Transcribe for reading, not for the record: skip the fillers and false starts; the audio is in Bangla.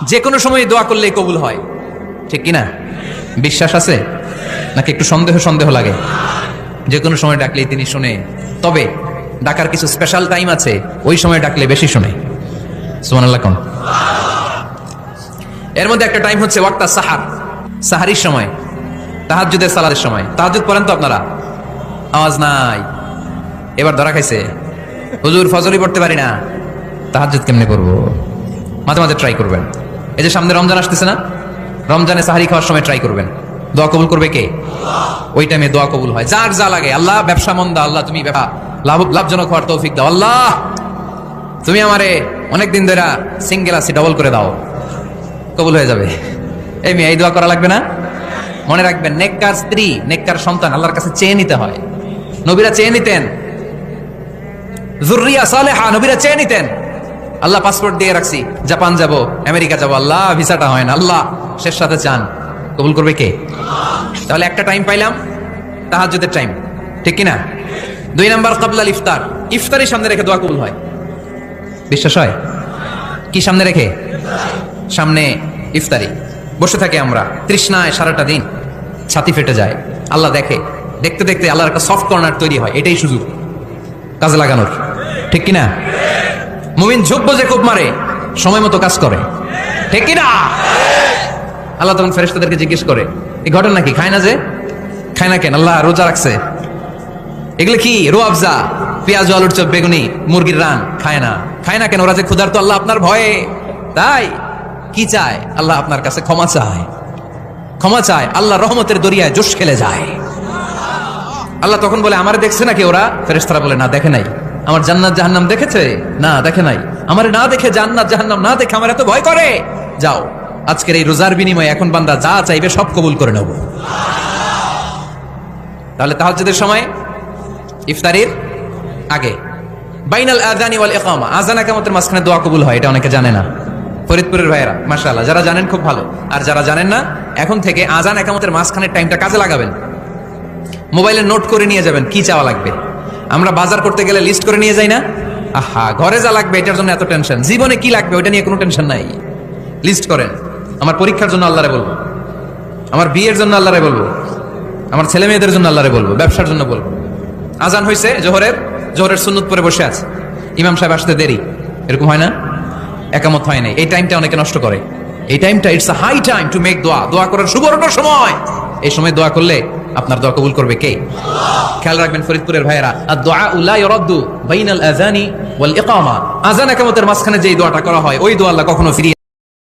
যে কোনো সময় দোয়া করলে কবুল হয়, ঠিক কিনা? বিশ্বাস আছে নাকি একটু সন্দেহ সন্দেহ লাগে? যে কোনো সময় ডাকলেই তিনি শুনে, তবে ডাকার কিছু স্পেশাল টাইম আছে, ওই সময় ডাকলে বেশি শুনে। সুবহানাল্লাহ কোন? এর মধ্যে একটা টাইম হচ্ছে ওয়াক্তা সাহার, সাহারির সময়, তাহাজ্জুদের সালাতের সময়। তাহাজ্জুদ পড়েন তো আপনারা? আওয়াজ নাই, এবার ধরা খাইছে। হুজুর ফজরই পড়তে পারি না, তাহাজ্জুদ কেমনে করবো? মাঝে মাঝে ট্রাই করবেন। এই যে সামনে রমজান আসতেছে না, রমজানে সাহারি খাওয়ার সময় ট্রাই করবেন। দোয়া কবুল করবে কে? ওই টাইমে দোয়া কবুল হয়। যার যা লাগে, আল্লাহ ব্যবসা মন্দা, আল্লাহ তুমি লাভজনক হওয়ার তৌফিক দাও, আল্লাহ তুমি আমারে অনেকদিন ধরে সিঙ্গেল আছি, ডবল করে দাও, কবুল হয়ে যাবে। এই মেয়ে, এই দোয়া করা লাগবে না? মনে রাখবেন, নেককার স্ত্রী, নেককার সন্তান আল্লাহর কাছে চেয়ে নিতে হয়। নবীরা চেয়ে নিতেন, যুররিয়া সালেহা নবীরা চেয়ে নিতেন। আল্লাহ পাসপোর্ট দিয়ে রাখছি, জাপান যাব, আমেরিকা যাব, আল্লাহ ভিসাটা হয় না, আল্লাহ শেষ সাথে চান, কবুল করবে কে? তাহলে একটা টাইম পাইলাম, তাহাজ্জুদের টাইম, ঠিক কিনা? 2 নাম্বার ক্বাবলাল ইফতার, ইফতারের সামনে রেখে দোয়া কবুল হয়। বিশ্বাস হয়? কি সামনে রেখে? সামনে ইফতারি, বসে থাকে আমরা তৃষ্ণায় সারাটা দিন, ছাতি ফেটে যায়। আল্লাহ দেখে, দেখতে দেখতে আল্লাহর একটা সফট কর্নার তৈরি হয়। এটাই সুযোগ কাজে লাগানোর, ঠিক কিনা? মুমিন ঝোঁক যে খুব মারে, সময় মতো কাজ করে, ঠিক কিনা? আল্লাহ তখন ফেরেশতাদেরকে জিজ্ঞেস করে, এই ঘটনা কি? খায় না যে? খায় না কেন? আল্লাহ রোজা রাখছে, এগুলো কি? রোয়াবজা, পেঁয়াজ, আলুর চপ, বেগুনি, মুরগির রান, খায় না। খায় না কেন? ওরা যে ক্ষুধার্ত, আল্লাহ আপনার ভয়ে। তাই কি চায়? আল্লাহ আপনার কাছে ক্ষমা চায়, ক্ষমা চায়। আল্লাহ রহমতের দরিয়ায় জোশ খেলে যায়। আল্লাহ তখন বলে, আমারে দেখছে নাকি ওরা? ফেরেশতারা বলে, না দেখে নাই। আমার জান্নাত জাহান্নাম দেখেছে? না দেখে নাই। আমারে না দেখে, জান্নাত জাহান্নাম না দেখে আমার এত ভয় করে? যাও, আজকের এই রোজার বিনিময়ে এখন বান্দা যা চাইবে সব কবুল করে নেব। তাহলে তাহাজ্জুদের সময়, ইফতারির আগে, বাইনাল আযানি ওয়াল ইকামা, আযান ইকামতের মাঝখানে দোয়া কবুল হয়। এটা অনেকে জানে না। ফরিদপুরের ভাইয়েরা মাশাআল্লাহ, যারা জানেন খুব ভালো, আর যারা জানেন না, এখন থেকে আযান ইকামতের মাঝখানের টাইমটা কাজে লাগাবেন। মোবাইলে নোট করে নিয়ে যাবেন কি চাওয়া লাগবে। আমরা বাজার করতে গেলে লিস্ট করে নিয়ে যাই না? আহা, ঘরে যা লাগবে এটার জন্য এত টেনশন, জীবনে কি লাগবে ওইটা নিয়ে কোনো টেনশন নাই। লিস্ট করেন। আমার পরীক্ষার জন্য আল্লাহরে বলবো, আমার বিয়ের জন্য আল্লাহরে বলবো, আমার ছেলে মেয়েদের জন্য আল্লাহরে বলবো, ব্যবসার জন্য বলবো। আজান হয়েছে, জোহরের সুন্নত পরে বসে আছে, ইমাম সাহেব আসতে দেরি, এরকম হয় না? একামত হয় নাই, এই টাইমটা অনেকে নষ্ট করে। এই টাইমটা it's a high time to make দোয়া, দোয়া করার সুবর্ণ সময়। এই সময় দোয়া করলে আপনার দোয়া কবুল করবে কে? খেয়াল রাখবেন ফরিদপুরের ভাইয়েরা, আদ-দুআ লা ইউরাদ্দু বাইনাল আযানি ওয়াল ইকামা, আযান ইকামতের মাঝখানে যেই দোয়াটা করা হয়, ওই দোয়া আল্লাহ কখনো ফিরিয়ে